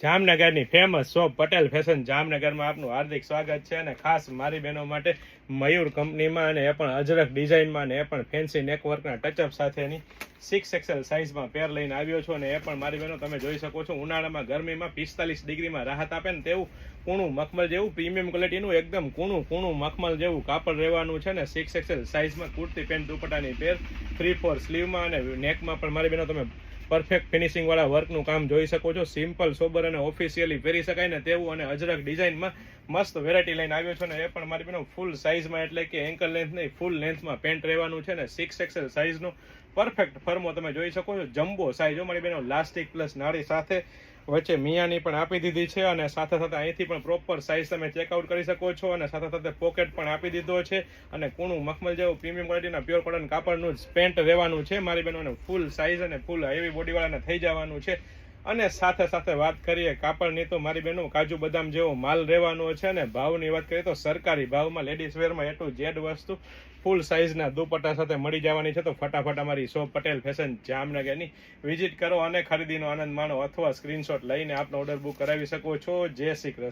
જામનગરની famous shop Patel fashion જામનગરમાં આપનું હાર્દિક સ્વાગત છે અને ખાસ મારી બહેનો માટે મયુર કંપનીમાં અને એ પણ અજરક ડિઝાઇનમાં અને એ પણ ફેન્સી નેકવર્કના ટચઅપ સાથેની 6XL સાઇઝમાં પેર લઈને આવ્યો છું અને એ પણ મારી બહેનો તમે જોઈ શકો છો ઉનાળામાં ગરમીમાં 45 ડિગ્રીમાં રાહત આપે ને તેવું કૂણું મખમલ જેવું પ્રીમિયમ ક્વોલિટીનું એકદમ કૂણું મખમલ જેવું કાપડ રહેવાનું છે ને 6XL સાઇઝમાં કુર્તી પેન્ટ દુપટ્ટાની પેર 3/4 સ્લીવમાં અને નેકમાં પણ મારી બહેનો તમે પરફેક્ટ ફિનિશિંગ વાળા વર્કનું કામ જોઈ શકો છો. સિમ્પલ સોબર અને ઓફિશિયલી પહેરી શકાય ને તેવું અને અજરક ડિઝાઇનમાં મસ્ત વેરાયટી લઈને આવ્યો છે ને એ પણ મારી બેનો ફૂલ સાઇઝમાં એટલે કે એન્કલ લેન્થ નહીં ફૂલ લેન્થમાં પેન્ટ રહેવાનું છે ને 6XL સાઇઝનો પરફેક્ટ ફર્મો તમે જોઈ શકો છો. જમ્બો સાઇઝ મારી બેનો લાસ્ટિક પ્લસ નાળી સાથે વચ્ચે મિયાની પણ આપી દીધી છે અને સાથે સાથે અહીંથી પણ પ્રોપર સાઇઝ તમે ચેકઆઉટ કરી શકો છો અને સાથે સાથે પોકેટ પણ આપી દીધો છે અને કૂણું મખમલ જેવું પ્રીમિયમ ક્વોલિટીના પ્યોર કોટન કાપડનું જ પેન્ટ રહેવાનું છે મારી બહેનોને ફૂલ સાઇઝ અને ફૂલ હેવી બોડીવાળાને થઈ જવાનું છે. અને સાથે સાથે વાત કરીએ કાપડની તો મારી બહેનો કાજુ બદામ જેવો માલ રહેવાનો છે અને ભાવની વાત કરીએ તો સરકારી ભાવમાં લેડીઝ વેરમાં A to Z વસ્તુ ફૂલ સાઇઝના દુપટ્ટા સાથે મળી જવાની છે. તો ફટાફટ અમારી શોપ પટેલ ફેશન જામનગરની વિઝિટ કરો અને ખરીદીનો આનંદ માણો અથવા સ્ક્રીનશોટ લઈને આપનો ઓર્ડર બુક કરાવી શકો છો. જય શ્રી કૃષ્ણ.